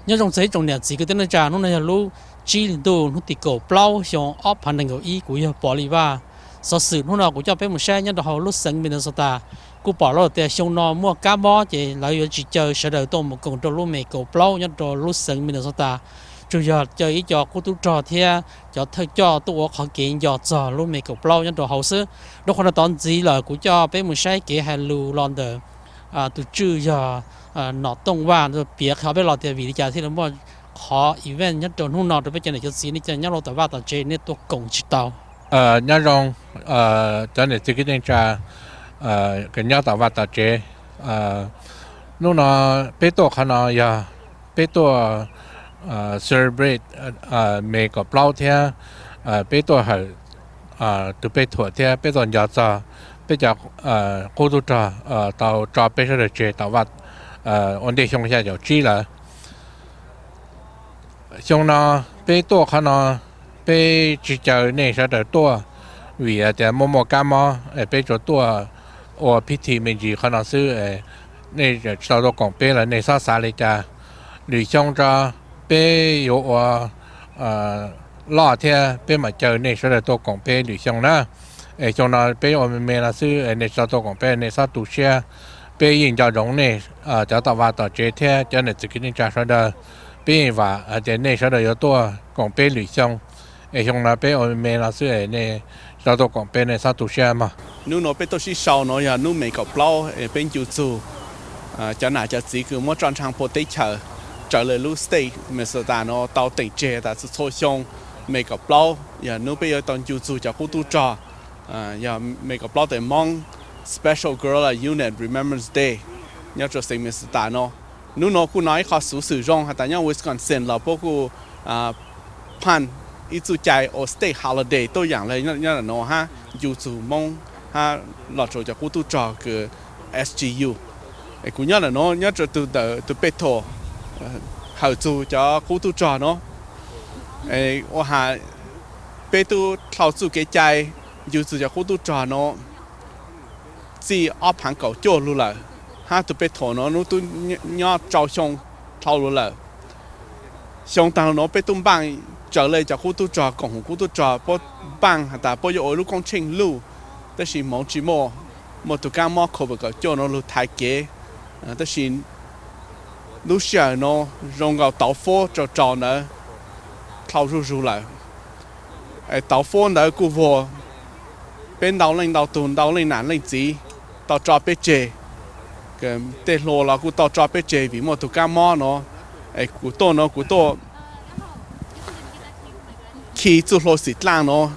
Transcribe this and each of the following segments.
nhớ trong giấy trong nhà chỉ cái tên là trà nó này lu chỉ liền đồ nó tì cổ plau xong ốp hành động ý của yêu bỏ đi va sau sự nó nào cũng cho bé một xe nhớ đồ họ lúc sinh mình sao ta cú bỏ rồi thì xong nó mua cá bó thì lại chỉ chờ sẽ đợi tôi một con trâu lu mẹ cổ plau nhớ đồ lúc sinh mình sao ta chủ giờ chơi ý cho cú tu trò thia cho thay cho tôi họ kiện giờ giờ lu mẹ cổ plau nhớ đồ hậu sự đó còn là tón gì là cũng cho bé một xe kia hay lu lon đờ từ trừ giờ nọ tung qua rồi biết họ biết lo tiền vì trả thì nó mua khó event nhất trong hôm nọ rồi bây giờ này cho xin đi cho nhớ lo tờ va tờ trên này tôi cùng chỉ tàu nhớ rong cho nên chỉ cái tên cha cái nhớ tàu vặt tàu chế lúc nó bé tổ khăn nó ya bé tổ celebrate mấy cái bao thế bé tổ hay từ bé tổ thế bé tổ nhớ cho bé giờ cô tu trà tàu trà bé sẽ chế tàu vặt ổn định xong sẽ 就知了，像那bé tổ khăn nó bé chỉ chờ này sẽ đợi tổ vìแต่默干嘛bé做多我 PT mình chỉ khăn nó sư nàyจะ找到广bé了那啥啥来着旅行着bé有我老天bé mà chờ này sẽ đợi tổ广bé旅行呢像那bé我们没那sư này找到广bé này啥读些bé应叫容呢找到话到这天叫你自己人家说的bé và để này sẽ đợi有多广bé旅行像那bé我们没那sư nàyเราตัวก่อนเป็นในซาตุเชียมานู่นเป็นตัวที่ชาวน้อยนู่นไม่กับเปล่าเป็นยูทูจะหนาจะสีคือมั่วจอนทางโปรตีเชอร์จะเลยรู้สเตย์เมื่อสัปดาห์นอเตาติดเจแต่สุดโซชงไม่กับเปล่าอย่านู่นไปตอนยูทูจะกู้ตู้จออย่าไม่กับเปล่าแต่มอง special Guerrilla unit Remembreance Day เนี่ยจะสิ่งเมื่อสัปดาห์นอนู่นกูน้อยขอสูสื่อจงแต่เนี่ยวิสคอนซินเราพวกกูพันอีจูใจโอสเตย์ฮอลิเดย์ตัวอย่างเลยเนี่ยเนาะฮะยูทูมงฮะหลอดโจจากกูตู้จอคือ SGU ไอ้กูเนี่ยเนาะเนี่ยจะตัวเป็ดโถหาจูจากกูตู้จอเนาะไอ้ว่าหาเป็ดตัวเข้าสู่เกใจยูทูจากกูตู้จอเนาะซีออฟหังเก่าโจ้รู้เลยฮะตัวเป็ดโถเนาะนู้ตัวเนี่ยเจ้าชงเท่ารู้เลยชงต่างเนาะเป็ดตุ้มบังtrở lại cho khu tu trò cùng khu tu trò bố bang ta bố yo lu công trình lu đó là mong chỉ một tụ cam mò khâu bờ cho nó lu thái kế đó là lu xia nó rong gạo tàu phô cho nữa thao ru lại tàu phô nữa cụ vô bên đầu lên đầu tuần đầu lên nản lên gì tàu trò bê chè cái tê lô là cụ tàu trò bê chè vì một tụ cam mò nó cụ to khi做落实烂咯，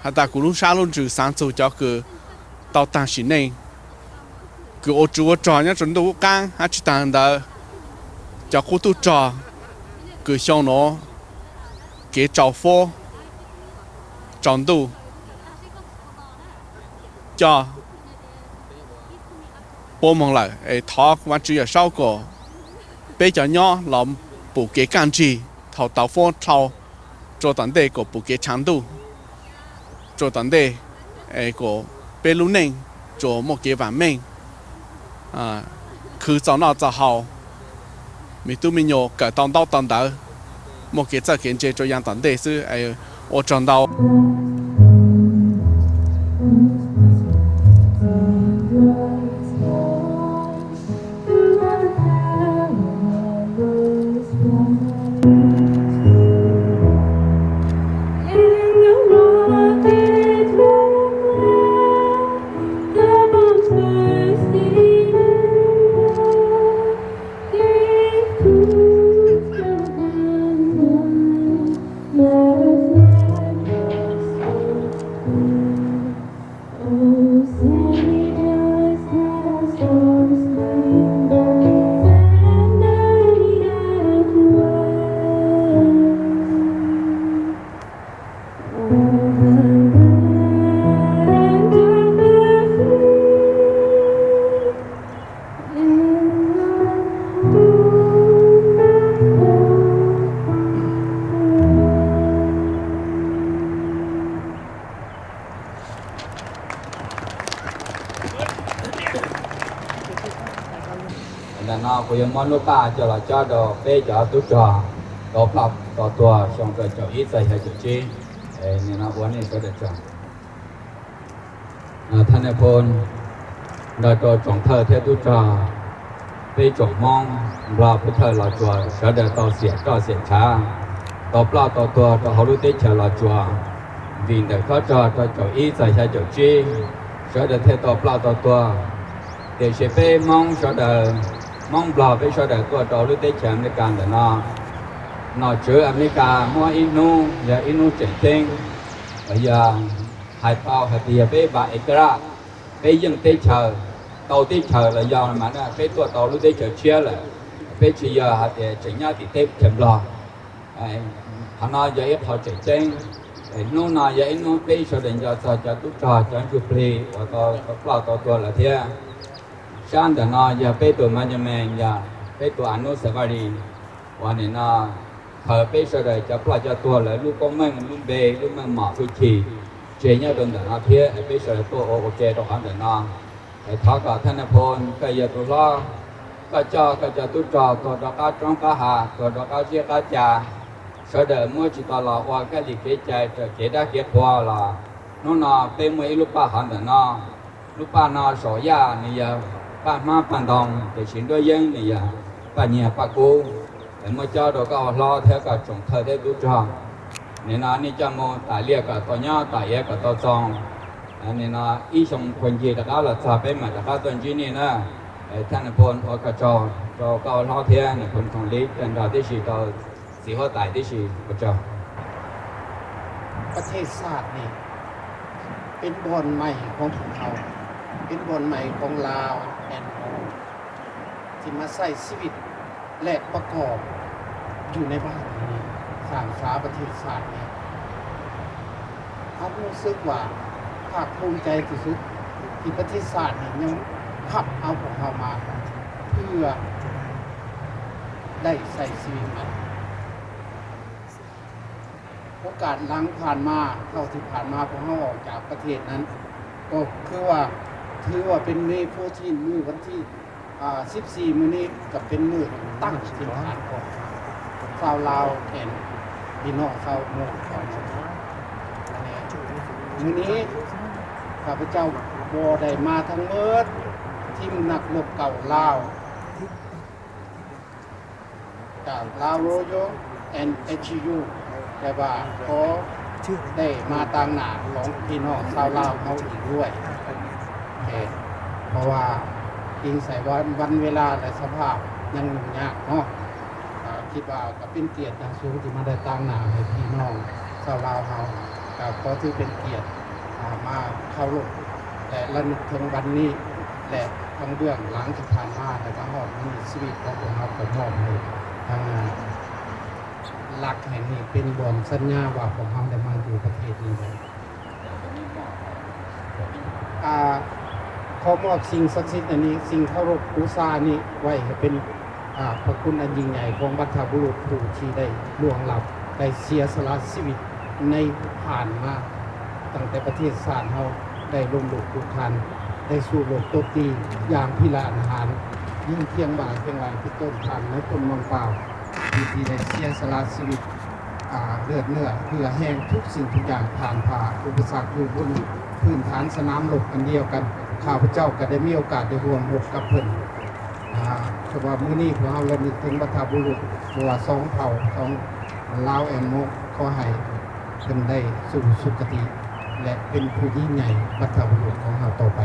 还打古路沙路就上走叫个到当时内，个我做抓呢准都干，还去当的叫古都抓，个像喏，给找货，找到，叫帮忙来，他完只要少个，比较nhỏ老不给干支，头到货头。做当地个不给长度，做当地个贝鲁宁做莫给完美คือ早那早好，咪都咪有个当到，莫给这跟这做样当地是我撞到。là nó của những món nước ta cho là cho đồ bê cho tú trò đồ lọc đồ tua xong rồi cho ít rồi hay cho chi nên nó uống nên cho được chọnท่านในพลโดยตัวจงเธอเทตุจาไปจงมองเราพุทธเราจัวเสด็จต่อเสียช้าต่อเปล่าต่อตัวต่อเขารู้ได้เฉลาจัววินเด็กเขาจะอีใส่ใช้จะจีเสด็จเทต่อเปล่าต่อตัวเดี๋ยวเชไปมองเสด็จมองเปล่าไปเสด็จตัวต่อรู้ได้เฉลในการเดินนอเจออเมริกามัวอินูอย่าอินูเจ๋งเต็งอย่าhai bao hai bìa bê bà ekra bê dân tê chờ tàu tê chờ là do mà nó bê tua tàu lúc tê chờ chia là bê chỉ giờ hạt để chỉnh nhau thì tê chậm lò họ nói giờ ít họ chỉnh trên nó nói giờ nó bê cho đến giờ cho tút trò cho chụp lì và tàu tua là thế sáng giờ nói giờ bê tụi mà mình giờ bê tụi anh nó sẽ vào đi và nên nó thở bê cho để cho tua là lúc con mình lúc bê lúc mình mở cái chỉ chế nhau đơn giản là thế, bây giờ tôi ok đó anh đơn giản, tháo cả thân phận, cái giờ tôi lo, cái cho tôi trò, tôi đó cá trong cá hà, tôi đó cá chia cá chả, sau đó mua chỉ tao là qua cái gì cái chạy, cái đã cái qua là, nó bên mấy lúc ba hắn đơn giản, lúc ba nó sổ ya này giờ, ba má bàn đồng, để chuyển đôi dân này giờ, ba nhà ba cô, để mua cho đó cái lo theo cả trồng thời để tôi trò nên là anh cho mua tài liệu cả tòa nhà tài liệu cả tòa tròn nên là ý trong phần gì đó là sao bên mà đó tuần chỉ này nèท่านพลออกจก็ล้อเทียนคนของลิเป็นเราที่สี่ต่อสี่ข้อตายที่สี่ก็จประเทศชาตินี่เป็นบอนใหม่ของเขาเป็นบอนใหม่ของลาวแอนที่มาใช้ชีวิตและประกอบอยู่ในบ้านนี้สร้างสาประเทศชาตินี้เขารู้สึกว่าภาคภูมิใจที่สุดที่ประเทศชาตินี้ยังพับเอาของเขามาเพื่อได้ใส่ชีวิตมันโอกาสหลังผ่านมาเท่าที่ผ่านมาพอเขาออกจากประเทศนั้นก็คือว่าถือว่าเป็นเมโฟทีนมือวันที่14มื้อนี้กับเป็นมือตั้งถิ่นฐานของชาวลาวแอนพี่น้องชาวโมงของมื้อนี้ข้าพเจ้าบ่ได้มาทั้งหมดทีมนักรบเก่าลาวจากลาวโรโยแอนเอชยูแต่ว่าขอได้มาต่างหน้าของพี่น้องชาวลาวเขาอีกด้วยเพราะว่าอิงใส่วันเวลาและสภาพยังยากเนาะคิดว่าก็เป็นเกียรติอย่างสูงที่มาได้ต่างหน้าให้พี่น้องชาวลาวเขาขอถือเป็นเกียรติมาเข้ารบและระลึกถึงวันนี้และทั้งเบื้องหลังที่ผ่านมาและทั้งหอดมีชีวิตของพวกเราผมมอบให้ทางหลักแห่งนี้เป็นบ่อนสัญญาว่าพวกเราได้มาอยู่ประเทศนี้เลยขอมอบสิ่งศักดิ์สิทธิ์อันนี้สิ่งเคารพบูชานี้ไว้ให้เป็นพระคุณอันยิ่งใหญ่ของบรรพบุรุษผู้ที่ได้ล่วงลับได้เสียสละชีวิตในผ่านมาตั้งแต่ประเทศชาติเราได้ลงหลุกทุกทันได้สู่โลกโตตีอย่างพิลาอาหารยิ่งเพียงบ่ายเพียงวันที่ต้นทานและคนมองเปล่าที่ได้เสียสละชีวิตเลือดเนื้อเพื่อแห้งทุกสิ่งทุกอย่างผ่านผ่าอุปสรรคอยู่บนพื้นฐานสนามรบกันเดียวกันข้าพเจ้าก็ได้มีโอกาสได้ร่วมรบกับเพิ่นฉบับมื้อนี้พวกเราระลึกถึงบรรพบุรุษว่าสองเผ่าของลาวแอนโมขอให้เพิ่นได้สู่สุคติและเป็นผู้ยิ่งใหญ่บรรพบุรุษของเราต่อไป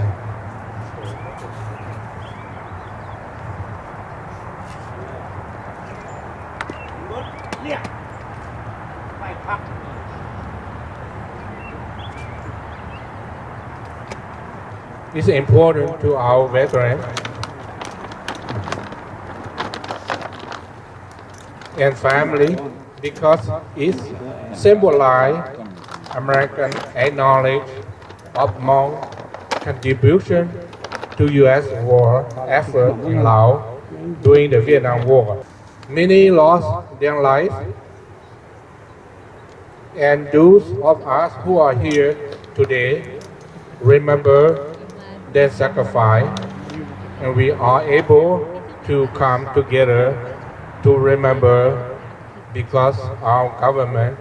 It's important to our veterans and family because it symbolizes American acknowledgement of Hmong contribution to U.S. war effort in Laos during the Vietnam War. Many lost their lives, and those of us who are here today remember their sacrifice, and we are able to come together to remember because our government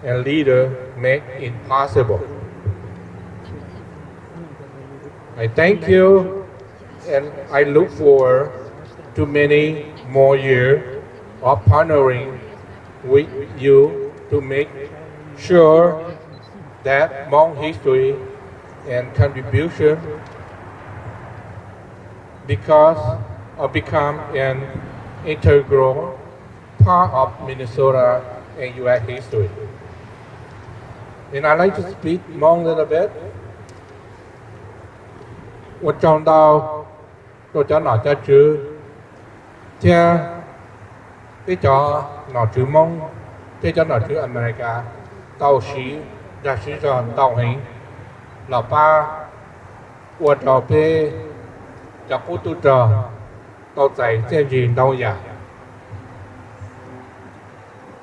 and leader make it possible. I thank you and I look forward to many more years of partnering with you to make sure that Hmong history and contribution become an integral part of Minnesota and U.S. history. And I'd like to speak Hmong a little bit. 我讲到我讲哪家住，听比较哪住蒙，比较哪住อเมริกา到时在时上到行，老爸我找被找不到着，到在建军到呀，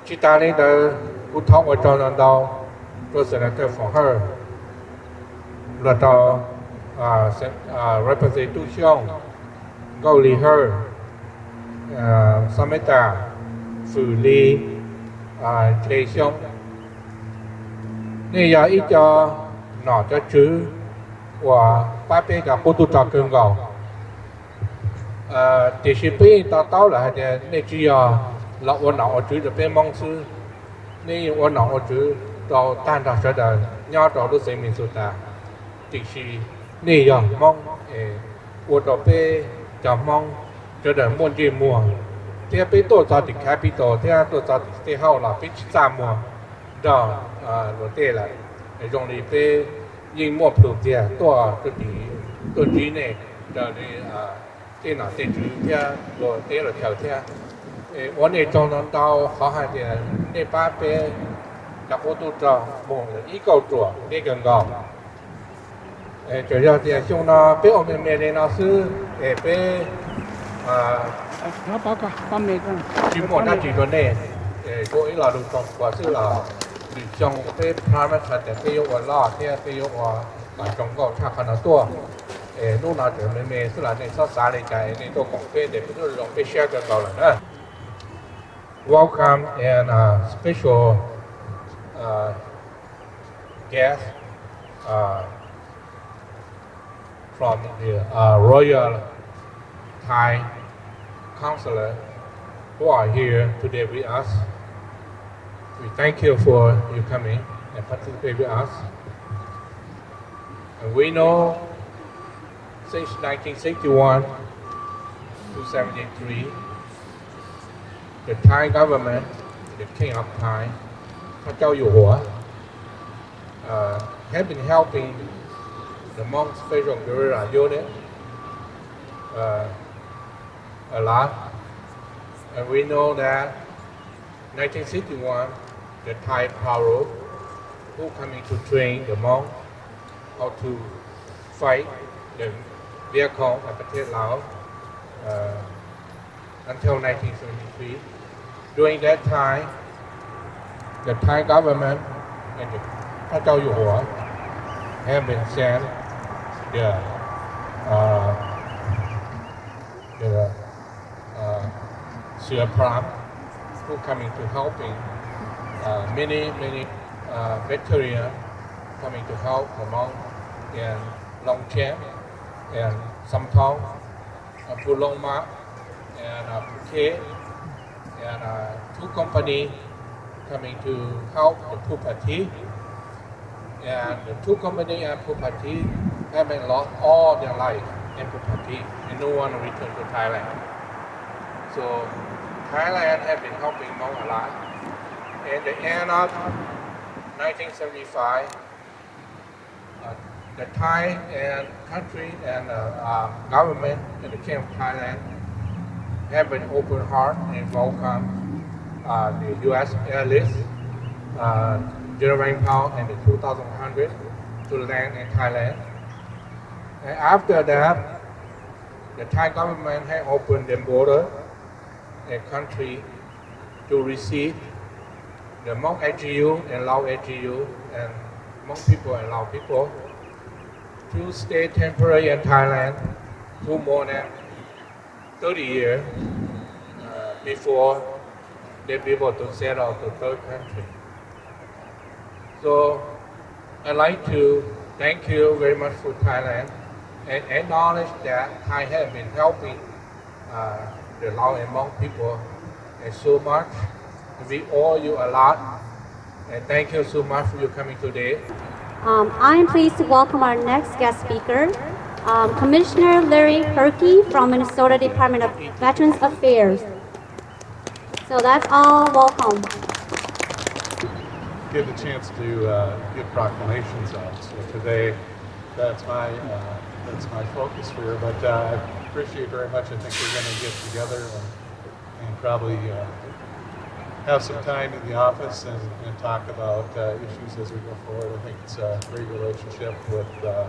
其他的不同我找到，做成了这方式，了到。representation เกาหลีเฮอร์สมัยตาฝือลีเจชงนี่ยาอีจอหน่อจะชื้อว่าป้าเป้กับปุตุตะเกินเก่าแต่สิปีต่อเต้าหละเนี่ยนี่จียเราวันหน่อชื้อจะเป็นมองซื้อนี่วันหน่อชื้อเราต้านต่อเสด็จย่อต่อรู้สึกมีสุดตาติชีนี่ยมองอวดเป้จะมองจะเดินม้วนจีมัวเที่ยไปตัวจอติดแคปิโตเที่ยตัวจอติดที่เข้าหล่ะพิจามมัวดอโรเต้ละไอ้ตรงนี้เป้ยิงมัวปลุกเที่ยตัวจีเนี่ยจะนี่ที่หนาที่จีเที่ยโรเต้หรือแถวเที่ยวันนี้ตรงนั้นเราเขาให้เที่ยในป้าเป้กับผู้ตัวจอมองอีกเก่าตัวนี่กันก่อน主要是像那被我们面临老师，被那报告把每个据我那几个呢，做一老路上或是老旅上被他们他的被有我老天被有我中国差很多，นู่นน่ะจะไม่มีสุดละในภาษาในใจในตัวของเพศเด็กผู้ลงไปแชร์กันก่อนเลยนะ Welcome and special guest. From the Royal Thai Counselor who are here today with us. We thank you for you coming and participate with us. And we know since 1961 to 73, the Thai government, the King of Thai, พระเจ้าอยู่หัว have been helping the Hmong Special Guerrilla Unit a lot, and we know that 1961 the Thai power who coming to train the Hmong how to fight the Vietcong at Pathet Lao until 1973. During that time, the Thai government and the พระเจ้าอยู่หัว have been sent the Sir Pram who coming to helping many veterans coming to help Hmong and Long Chen and Samthong, Pulong Ma and Phuket and two companies coming to help the Phupati. And the two companies and Phupati have been lost all their life in Phupati and no one returned to Thailand. So Thailand has been helping Hmong a lot. At the end of 1975, the Thai and country and government and the King of Thailand have been open heart and welcome the U.S. airlift. General Pound and the 2,100 to land in Thailand. And after that, the Thai government had opened the border a country to receive the Hmong AGU and Lao AGU and Hmong people and Lao people to stay temporarily in Thailand for more than 30 years before they be able to settle to third country. So I'd like to thank you very much for Thailand and acknowledge that Thai has been helping the Lao and Hmong people so much. We owe you a lot, and thank you so much for you coming today. I am pleased to welcome our next guest speaker, Commissioner Larry Herkey from Minnesota Department of Veterans Affairs. So that's all. Welcome. Get the chance to give proclamations out. So today, that's my focus here. But I appreciate very much. I think we're going to get together and probably have some time in the office and talk about issues as we go forward. I think it's a great relationship with the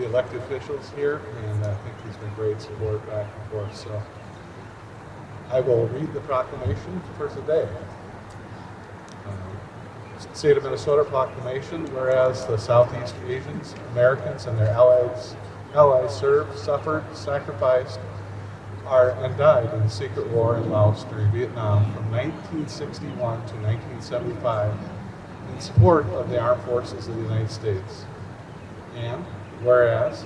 elected officials here, and I think there's been great support back and forth. So I will read the proclamation for today. State of Minnesota proclamation, whereas the Southeast Asians, Americans, and their allies served, suffered, sacrificed, and died in the secret war in Laos during Vietnam from 1961 to 1975 in support of the armed forces of the United States. And whereas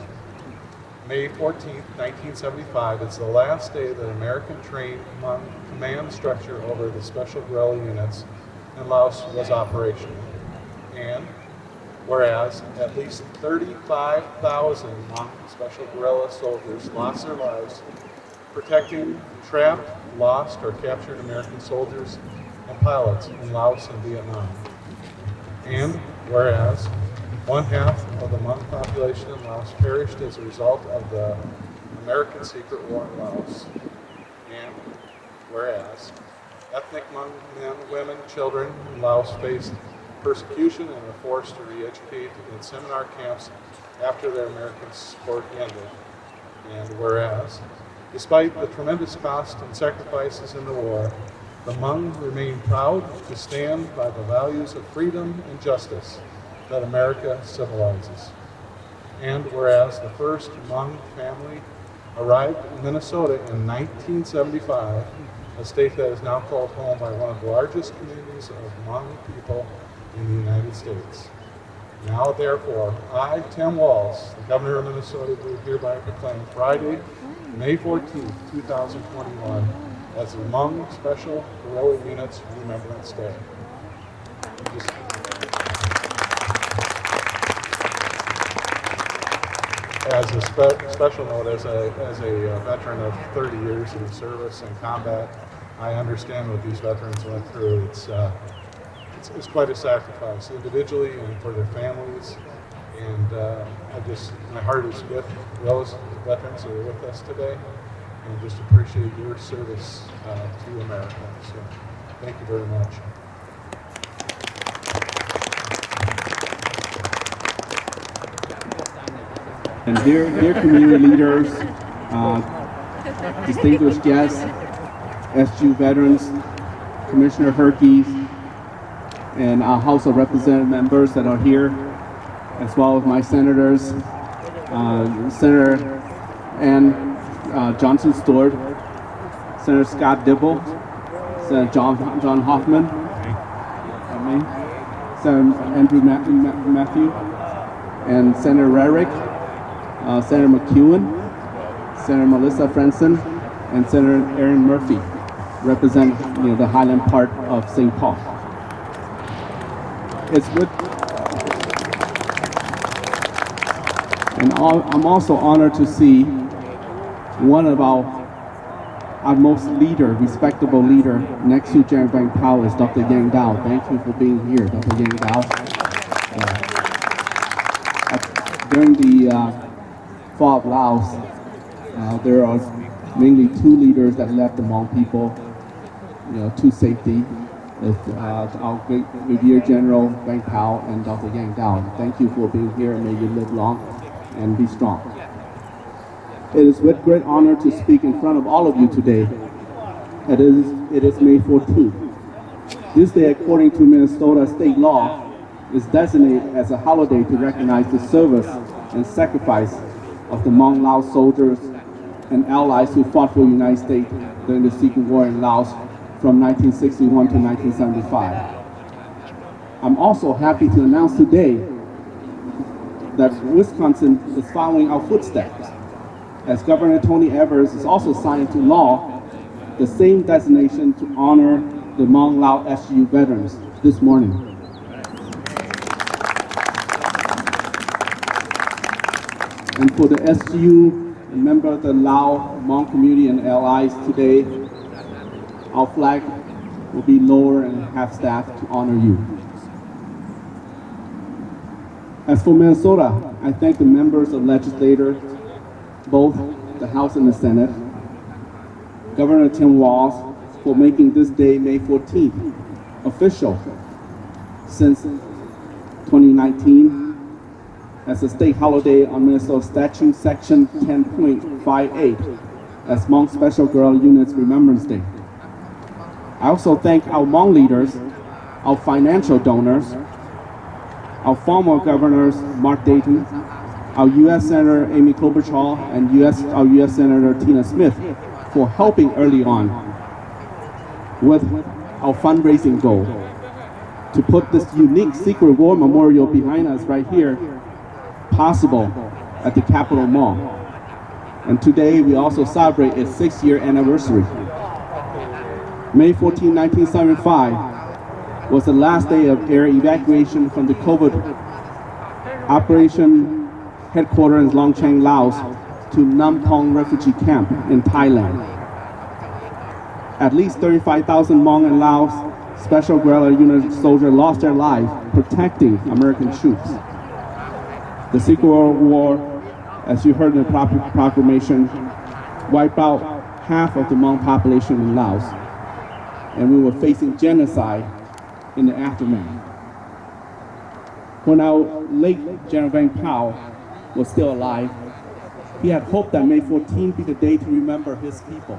May 14, 1975 is the last day that American trained Hmong command structure over the special guerrilla units in Laos was operational. And whereas at least 35,000 Hmong special guerrilla soldiers lost their lives protecting trapped, lost, or captured American soldiers and pilots in Laos and Vietnam. And whereas 1/2 of the Hmong population in Laos perished as a result of the American secret war in Laos. And whereas ethnic Hmong men, women, children in Laos faced persecution and were forced to re-educate in seminar camps after their American support ended. And whereas, despite the tremendous cost and sacrifices in the war, the Hmong remain proud to stand by the values of freedom and justice that America civilizes. And whereas the first Hmong family arrived in Minnesota in 1975, a state that is now called home by one of the largest communities of Hmong people in the United States. Now, therefore, I, Tim Walz, the Governor of Minnesota, do hereby proclaim Friday, May 14, 2021, as the Hmong Special Guerrilla Units Remembrance Day. As a special note, as a veteran of 30 years of service and combat, I understand what these veterans went through. It's quite a sacrifice, individually and for their families. And my heart is with those veterans that are with us today, and just appreciate your service to America. So, thank you very much. And dear community leaders, distinguished guests, SGU veterans, Commissioner Herkey, and our House of Representative members that are here, as well as my senators, Senator Ann Johnson Stewart, Senator Scott Dibble, Senator John Hoffman, Senator Andrew Matthew, and Senator Rarick, Senator McEwen, Senator Melissa Franson, and Senator Aaron Murphy represent the Highland part of St. Paul. I'm also honored to see one of our most respectable leader next to General Vang Pao is Dr. Yang Dao. Thank you for being here, Dr. Yang Dao. During the fall of Laos, there are mainly two leaders that left the Hmong people, to safety. Our great Brigadier General Vang Pao and Dr. Yang Dao. Thank you for being here, and may you live long and be strong. It is with great honor to speak in front of all of you today. It is May 14th. This day, according to Minnesota state law, is designated as a holiday to recognize the service and sacrifice of the Hmong Lao soldiers and allies who fought for the United States during the Secret War in Laos from 1961 to 1975. I'm also happy to announce today that Wisconsin is following our footsteps, as Governor Tony Evers has also signed into law the same designation to honor the Hmong Lao SGU veterans this morning. And for the SGU, a member of the Lao Hmong community and allies today, our flag will be lower and half-staffed to honor you. As for Minnesota, I thank the members of legislators, both the House and the Senate, Governor Tim Walz, for making this day, May 14th, official since 2019 as a state holiday on Minnesota Statute Section 10.58 as Hmong Special Guerrilla Unit's Remembrance Day. I also thank our Hmong leaders, our financial donors, our former governors, Mark Dayton, our U.S. Senator Amy Klobuchar, and our U.S. Senator Tina Smith for helping early on with our fundraising goal to put this unique Secret War Memorial behind us right here possible at the Capitol Mall. And today we also celebrate its 6th-year anniversary. May 14, 1975 was the last day of air evacuation from the COVID operation headquarters in Longchang, Laos to Nampong refugee camp in Thailand. At least 35,000 Hmong and Laos Special Guerrilla Unit soldiers lost their lives protecting American troops. The Secret World War, as you heard in the proclamation, wiped out half of the Hmong population in Laos, and we were facing genocide in the aftermath. When our late General Vang Pao was still alive, he had hoped that May 14 be the day to remember his people.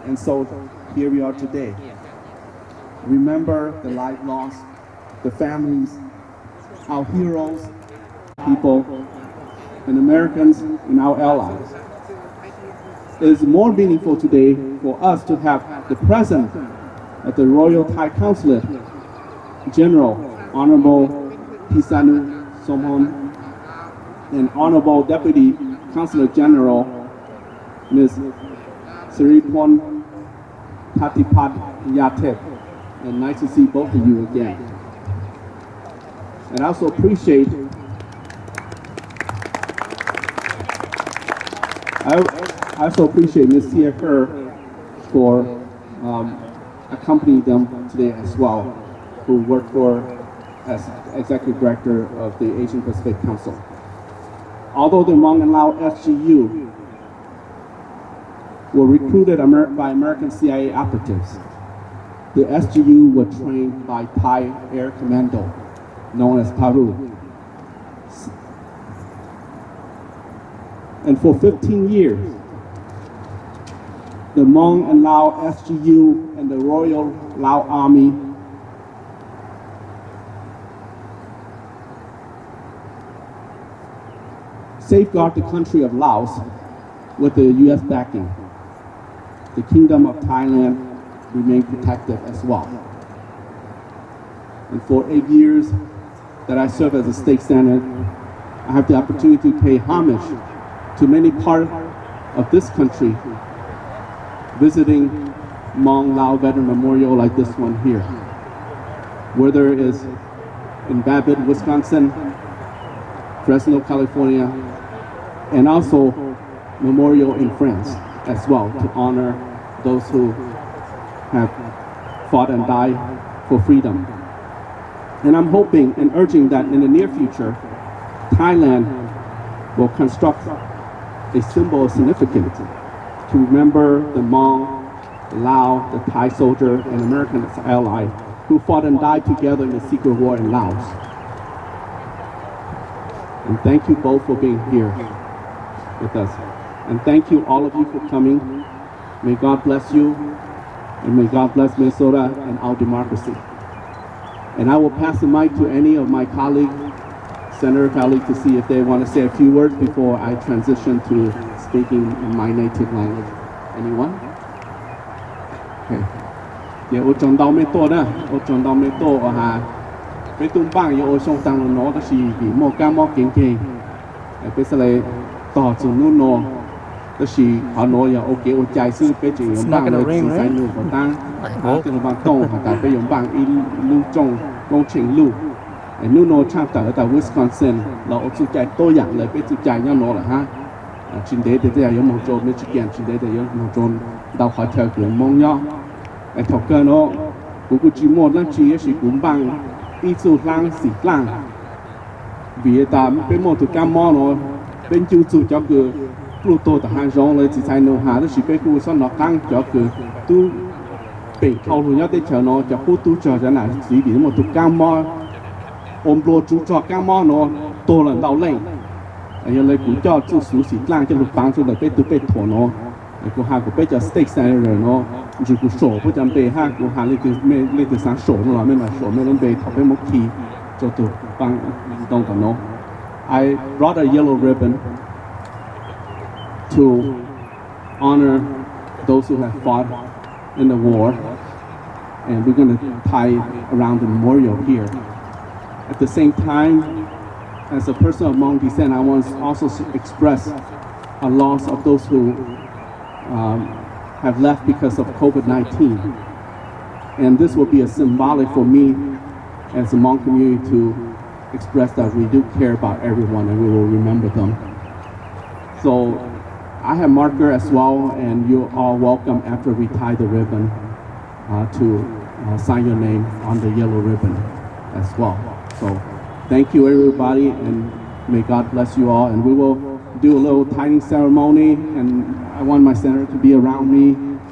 And so here we are today. Remember the life lost, the families, our heroes, people, and Americans and our allies. It is more meaningful today for us to have the President of the Royal Thai Consulate, General Honorable Pisanu Somhon, and Honorable Deputy Consular General Ms. Siripon Tatipat Yatep. And nice to see both of you again. And I also appreciate Ms. Sia Her for accompanying them today as well, who worked for as Executive Director of the Asian Pacific Council. Although the Hmong and Lao SGU were recruited by American CIA operatives, the SGU were trained by Thai Air Commando, known as Paru. And for 15 years, the Hmong and Lao SGU and the Royal Lao Army safeguard the country of Laos with the U.S. backing. The Kingdom of Thailand remained protected as well. And for 8 years that I served as a state senator, I have the opportunity to pay homage to many parts of this country, visiting Hmong Lao Veteran Memorial like this one here, whether it is in Babbitt, Wisconsin, Fresno, California, and also memorial in France as well to honor those who have fought and died for freedom. And I'm hoping and urging that in the near future, Thailand will construct a symbol of significance to remember the Hmong, the Lao, the Thai soldier, and American ally who fought and died together in the Secret War in Laos. And thank you both for being here with us. And thank you all of you for coming. May God bless you, and may God bless Minnesota and our democracy. And I will pass the mic to any of my colleagues, Senator colleagues to see if they want to say a few words before I transition to speaking in my native language. Anyone? Okay. เดี๋ยว我讲到没多呢，我讲到没多我哈，被东邦有我上当了喏，就是比莫干莫紧紧，被是来ต่อสู่นู่น喏，就是好喏要我给我解释被这样邦了，只在นู่นก็ตั้ง啊，这个邦东哈，但被样邦一路中ลงเชิง路，นู่น喏ชาติแต่วิสคอนซินเราเอาสุดใจตัวอย่างเลยไปสุดใจเนี่ย喏ละฮะชินเดเดี๋ยวยังมองโจมิชิแกนชินเดเดี๋ยวยังมองโจนดาวขอเธอเกี่ยวมองย่อไอ้ถกเกินเนาะกูจีโมดนั่งจีก็สิกูบังปีสูล่างสีล่างบีตามเป็นโมตุกามอเนาะเป็นจูจู就คือปลูกโตแต่หางร้องเลยจิตใจโนหาแล้วสิไปกูซ่อนนอกกลาง就คือตู้เป็นเขาหลุยได้เฉยเนาะจะพูดตู้เฉยจะไหนสีบีโมตุกามออมโปรจูจอกามอเนาะโตหลังเราเล่งยังเลยกูจ่อจูสูสีล่างจะหลุดปังสุดเลยไปตู้ไปถั่วเนาะกูหากูไปจะสเต็กแซนเลยเนาะ就กู手不จำเป็น哈กูหาเลยคือไม่เลยคือสาง手เนาะไม่มา手ไม่ต้องไปถอดไปมุกทีจะตัวปังตรงกันเนาะ I brought a yellow ribbon to honor those who have fought in the war and we're going to tie around the memorial here at the same time as a person of Hmong descent I want to also express a loss of those who have left because of COVID-19. And this will be a symbolic for me as a Hmong community to express that we do care about everyone and we will remember them. So I have marker as well and you're all welcome after we tie the ribbon to sign your name on the yellow ribbon as well. So thank you everybody and may God bless you all and we will do a little tying ceremony and I want my senator to be around me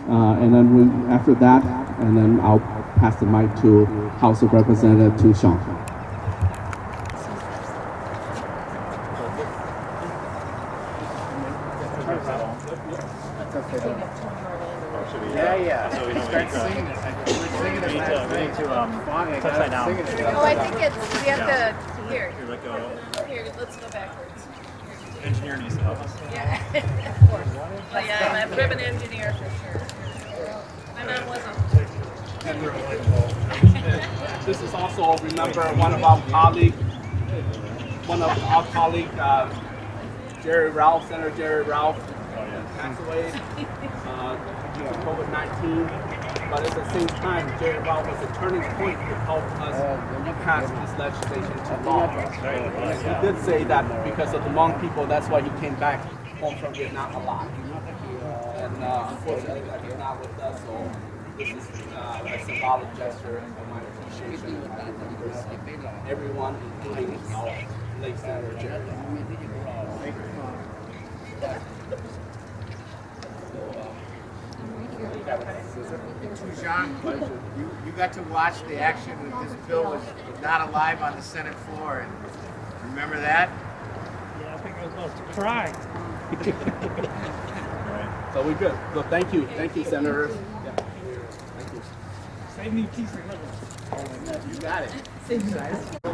and then after that and then I'll pass the mic to House of Representative to Sean. Start singing this. We're singing it last night. Touch that down. Oh, I think it's, we have to, here. Here, let's go backwards. Engineer needs to help us. Yeah, of course. But yeah, I'm a ribbon engineer for sure. My mom wasn't. This is also, remember, one of our colleagues, Jerry Ralph, Senator Jerry Ralph, passed away due to COVID-19. But at the same time, Jerry Ralph was a turning point to help us pass this legislation to law. He did say that because of the Hmong people, that's why he came back home from Vietnam alive. And unfortunately, he's not with us, so this is a symbolic gesture of my appreciation. Everyone, including our late Senator Jerry. John, you got to watch the action when this bill was not alive on the Senate floor. And remember that? Yeah, I think I was about to cry. So we're good. So thank you, senators. Yeah. Thank you. Save me a piece of liver. You got it.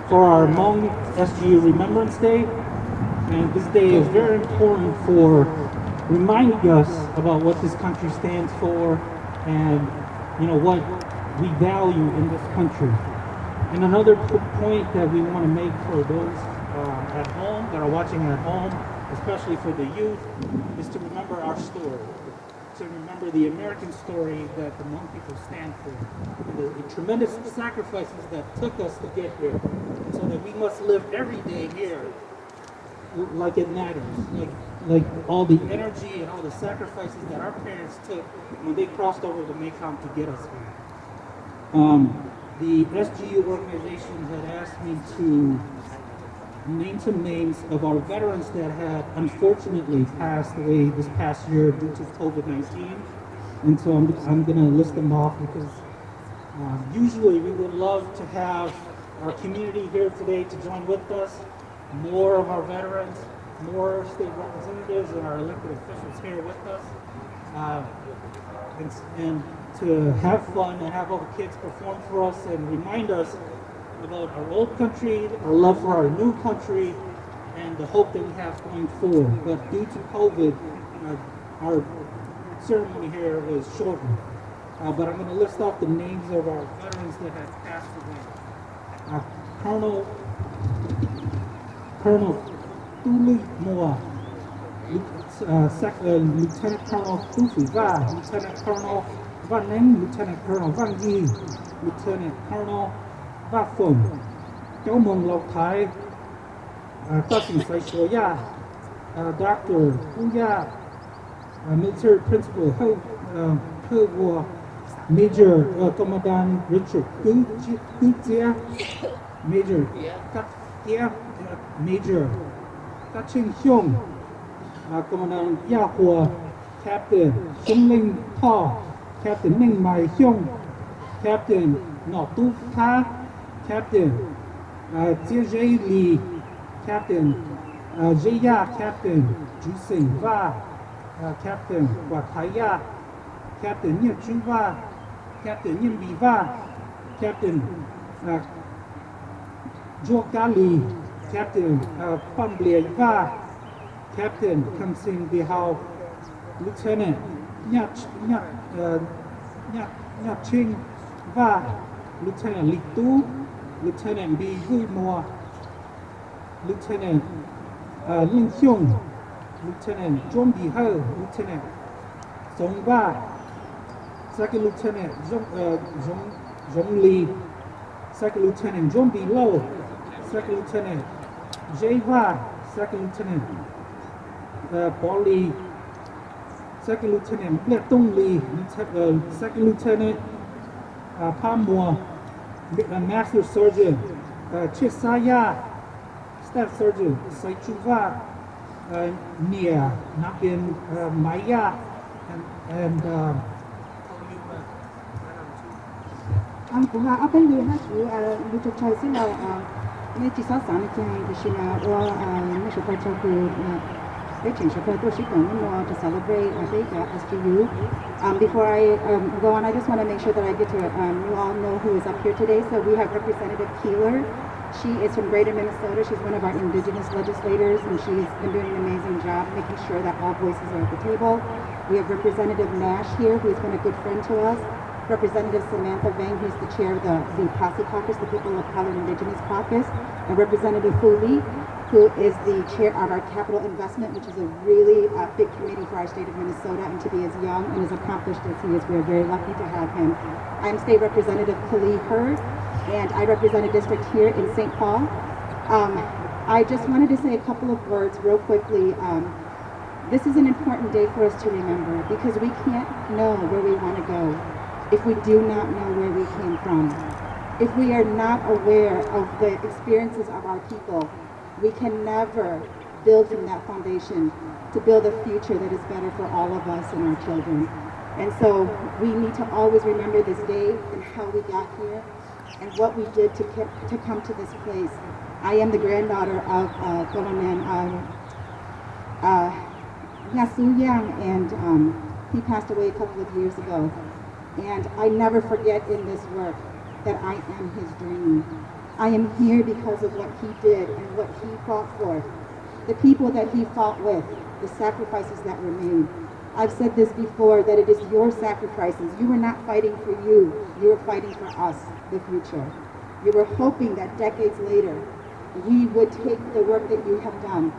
For our Hmong SGU Remembrance Day, and this day is very important for reminding us about what this country stands for and what we value in this country. And another point that we want to make for those at home, that are watching at home, especially for the youth, is to remember our story, to remember the American story that the Hmong people stand for, the tremendous sacrifices that took us to get here, and so that we must live every day here like it matters, like all the energy and all the sacrifices that our parents took when they crossed over the Mekong to get us here. The SGU organization had asked me to name some names of our veterans that had unfortunately passed away this past year due to COVID-19. And so I'm going to list them off because usually we would love to have our community here today to join with us, more of our veterans, more state representatives and our elected officials here with us, and to have fun and have all the kids perform for us and remind us about our old country, our love for our new country, and the hope that we have going forward. But due to COVID, our ceremony here is shortened. But I'm going to list off the names of our veterans that have passed away. Colonel Tuli Moa, Lieutenant Colonel Tufi Va, Lieutenant Colonel Van Neng, Lieutenant Colonel Van Yi, Lieutenant Colonel Va Phung, Cháu Mừng Lộc Thái, Tá Sĩ Sai Chua Ya, Dr. Hu Ya, Military Principal He Wo, Major Commandant Richard Gu Jia, Major Kat Tia, Major Kat Ching Hyung, Commandant Ya Hua, Captain Sung Ling Ta, Captain Ming Mai Hyung, Captain Nọ Tu Tha, Captain Jia Jay Lee, Captain Jay Ya, Captain Ju Sing Va, Captain Wa Tai Ya, Captain Nian Chu Va, Captain Nian Bi Va, Captain Jo Ga Lee, Captain Pham Blia Va, Captain Kam Sing Bihao, Lieutenant Nyat Ching Va, Lieutenant Li Tu, Lieutenant Bi Hui Moa, Lieutenant Ling Hyung, Lieutenant Zhong Bi He, Lieutenant Song Va, Second Lieutenant Zhong Li, Second Lieutenant Zhong Bi Lo, Second Lieutenant Jay Va, Second Lieutenant Paul Li, Second Lieutenant Ble Tong Li, Second Lieutenant Pham Moa, Master Sergeant Chit Saya, Staff Sergeant Sai Chu Va, Nia Napin Maya, and anh cũng là ở bên đường hát chủ lưu trục chơi xin là nên chỉ sáu sáng thì xin là qua nên số phải cho cô để chuyển số phải tôi sẽ còn muốn to celebrate I think SGU. Before I go on, I just want to make sure that I get to you all know who is up here today. So we have Representative Keeler. She is from Greater Minnesota. She's one of our indigenous legislators, and she's been doing an amazing job making sure that all voices are at the table. We have Representative Nash here, who's been a good friend to us. Representative Samantha Vang, who's the chair of the Posse Caucus, the People of Color Indigenous Caucus, and Representative Fu Lee, who is the chair of our Capital Investment, which is a really big committee for our state of Minnesota, and to be as young and as accomplished as he is, we are very lucky to have him. I'm State Representative Kali Hurd, and I represent a district here in St. Paul. I just wanted to say a couple of words real quickly. This is an important day for us to remember because we can't know where we want to go if we do not know where we came from. If we are not aware of the experiences of our people, we can never build from that foundation to build a future that is better for all of us and our children. And so we need to always remember this day and how we got here and what we did to come to this place. I am the granddaughter of Colonel Yasu Yang, and he passed away a couple of years ago. And I never forget in this work that I am his dream. I am here because of what he did and what he fought for, the people that he fought with, the sacrifices that were made. I've said this before, that it is your sacrifices. You were not fighting for you were fighting for us, the future. You were hoping that decades later, we would take the work that you have done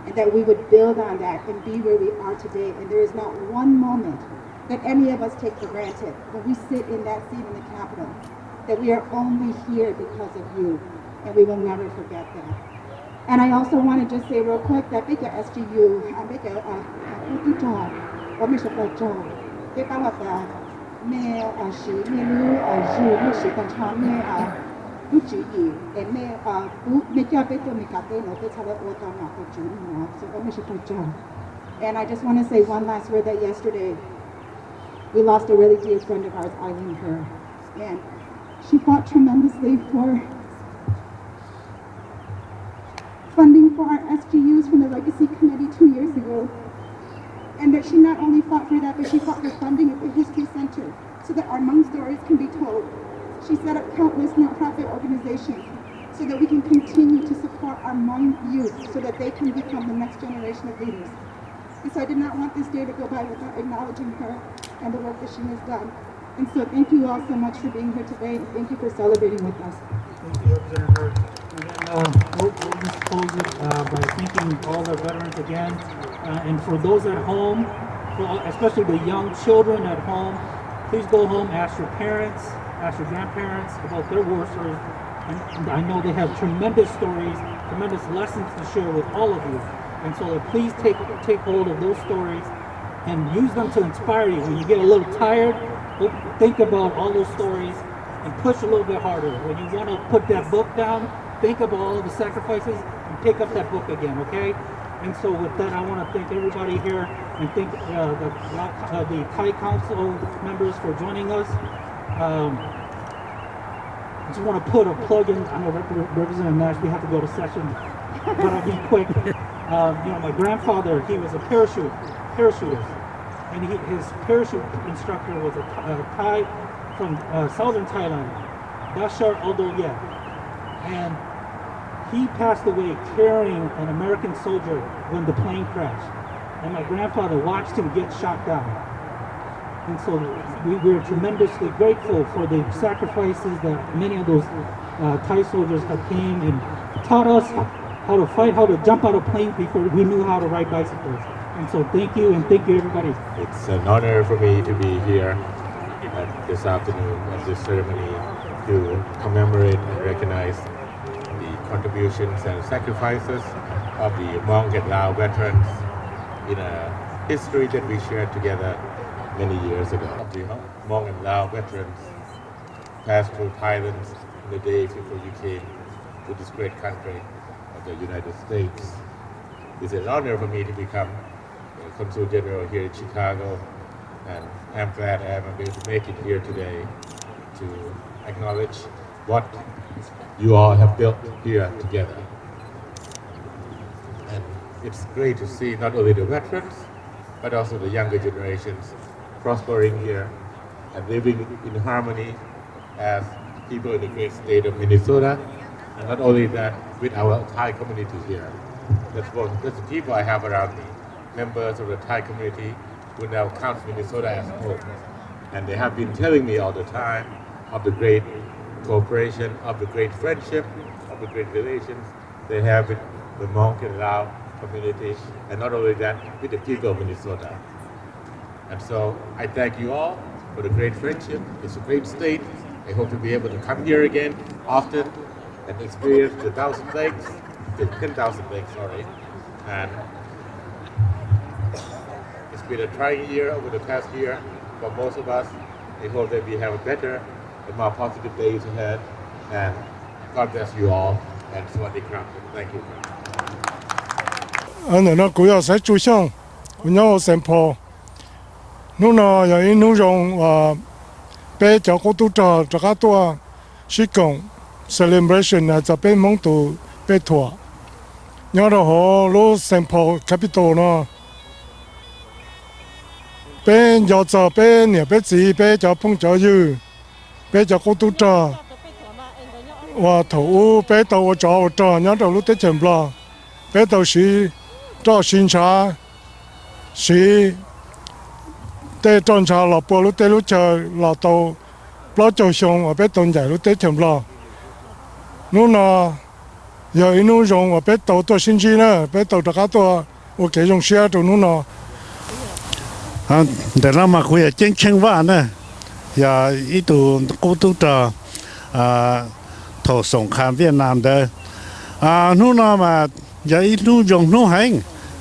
and that we would build on that and be where we are today. And there is not one moment that any of us take for granted when we sit in that seat in the Capitol, that we are only here because of you, and we will never forget that. And I also want to just say real quick that big SGU, big and I just want to say one last word, that yesterday we lost a really dear friend of ours, Eileen Herr, and she fought tremendously for funding for our SGUs from the Legacy Committee 2 years ago. And that she not only fought for that, but she fought for funding of the History Center so that our Hmong stories can be told. She set up countless nonprofit organizations so that we can continue to support our Hmong youth so that they can become the next generation of leaders. And so I did not want this day to go by without acknowledging her and the work that she has done. And so thank you all so much for being here today, and thank you for celebrating with us. Thank you, Representative. And then we'll just close it by thanking all the veterans again. And for those at home, especially the young children at home, please go home, ask your parents, ask your grandparents about their war stories. And I know they have tremendous stories, tremendous lessons to share with all of you. And so please take hold of those stories and use them to inspire you. When you get a little tired, think about all those stories and push a little bit harder. When you want to put that book down, think about all of the sacrifices and pick up that book again, okay? And so with that, I want to thank everybody here and thank the Thai Council members for joining us. I just want to put a plug in. I know Representative Nash, we have to go to session, but I'll be quick. My grandfather, he was a parachutist, and his parachute instructor was a Thai from southern Thailand, Dashar Aldoyet, and he passed away carrying an American soldier when the plane crashed, and my grandfather watched him get shot down. And so we're tremendously grateful for the sacrifices that many of those Thai soldiers have came and taught us how to fight, how to jump out of planes before we knew how to ride bicycles. And so thank you, and thank you everybody. It's an honor for me to be here this afternoon at this ceremony to commemorate and recognize the contributions and sacrifices of the Hmong and Lao veterans in a history that we shared together many years ago. The Hmong and Lao veterans passed through Thailand in the days before you came to this great country of the United States. It's an honor for me to become Consul General here in Chicago, and I'm glad I'm able to make it here today to acknowledge what you all have built here together. And it's great to see not only the veterans, but also the younger generations prospering here and living in harmony as people in the great state of Minnesota, and not only that, with our Thai community here. That's the people I have around me, members of the Thai community who now count Minnesota as home. And they have been telling me all the time of the great cooperation, of the great friendship, of the great relations they have with the Hmong and Lao community, and not only that, with the people of Minnesota. And so I thank you all for the great friendship. It's a great state. I hope to be able to come here again often and experience the 10,000 lakes, the 10,000 lakes, sorry. And it's been a trying year over the past year for most of us. I hope that we have a better and more positive days ahead. And God bless you all. And Sawasdee Krap. Thank you. Anh nó cũng sẽ chú trọng, nhau xem po. Nó nó有内容被叫过度着这个多是讲 celebration 这边蒙都被拖。然后路xem po capital 呢，被要做被你被自被叫碰叫有，被叫过度着。我头被到我找我找，然后路得钱不啦？被到是找新茶是。แต่ตอนเช้าเราปวดรู้แต่รู้เจอเราโตปลอดโจชงว่าเป็นตอนใหญ่รู้แต่เต็มเรานู่นน่ะ有一种用我被斗多星期呢被斗这个多我给用些ตัวนู่นน่ะเดี๋ยวเรามาคุยกันเชิงว่านะอย่าอีตัวกูตัวถอสงครามเวียดนามเด้อนู่นน่ะมาอย่าอีนู่นยงนู่นแหง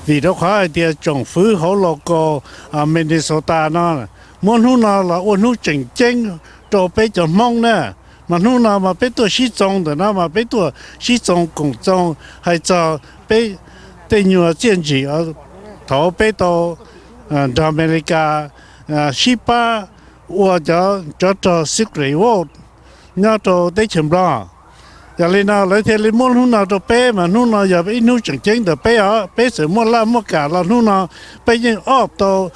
vì đó khó thì trồng phứ họ lo co Minnesota nó muốn hú nó là ôn hú chỉnh chỉnh cho bé cho Hmong nè mà hú nó mà bé tuổi sĩ trồng thì nó mà bé tuổi sĩ trồng cùng trồng hay cho bé tên nhiều chiến sĩ ở thọ bé to America sĩ ba và cho sức khỏe vô nhớ cho tới chấm lo giờ lên nào lấy thêm lên mua nào cho bé mà nào giờ bé nuôi chẳng chính được bé sẽ mua la mua cả là nào bé nhưng to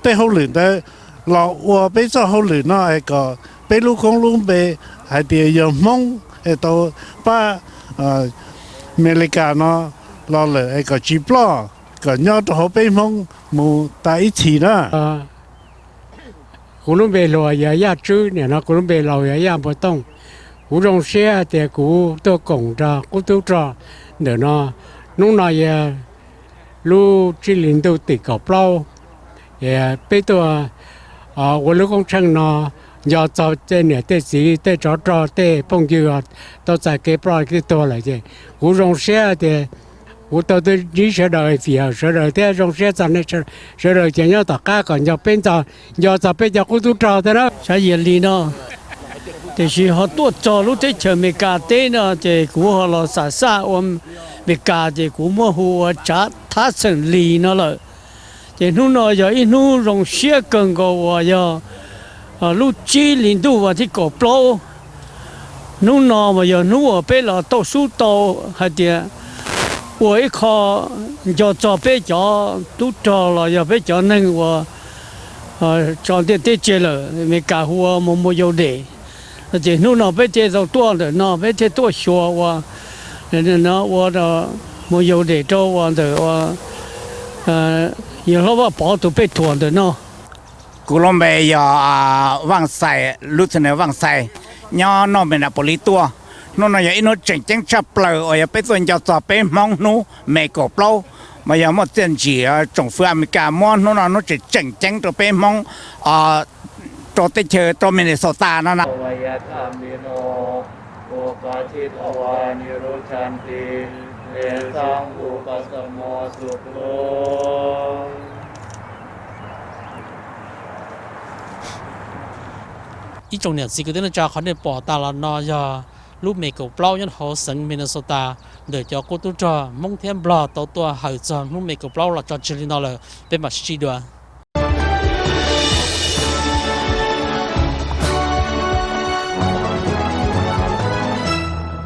bé hậu luyện đấy là bé cho hậu luyện nó ai có bé lúc không luôn bé hay tia yo mong to pa America nó lo là cái chỉ lo cái nhau to bên mong mu tại chỉ đó cú nó về lò ya chứ nè nó cú nó về lò ya bờ tông cú rong xe thì cú tôi cổng ra cú tôi ra để nó lúc này lu chỉ linh đầu tị cầu bao bây giờ我老公称nó要做这呢，这是这做这朋友啊，都在给不了给多了这，我用些的，我到的你说到的啊，说到的用些在那说到就要大家个要变做要做变做我都找的了，啥原理呢？就是好多做路这前面家的呢，这古好了啥我们没家这古么我查他成理了，这弄了要一弄用些更个我要。lúc chi linh tu và thì cổ plo lúc nào mà giờ lúc ở bên là tàu số tàu hay địa với kho cho bên cho tu cho là giờ bên cho nên và cho tiền tiền chơi là mình cả hoa một yêu đề thì lúc nào bên chơi rồi tua rồi nó bên chơi tua xua và nên nó và đó một yêu đề cho và rồi giờ nó vào bỏ tụ bên thuần rồi nó cú lom bè giờ vang sai lúc này vang sai nhỏ nó bên là poli tua nó nói vậy nó chỉnh chỉnh chập lờ ở bên tuần cho bên mong nó mẹ cổ plau mà giờ một tiền chỉ trồng phương America món nó chỉ chỉnh chỉnh cho bên mong cho tới chơi cho Minnesota nó nèอีจงเนี่ยสิ่งที่เราจะเขาเนี่ยปอตาลานอยาลูกเมกเปล่ายันเขาสังมินโซตาเดี๋ยวจะกูตัวจอมงเทียนบลาตัวหายจอมลูกเมกเปล่าเราจะชิลินอเลยเป็นมาชีดัว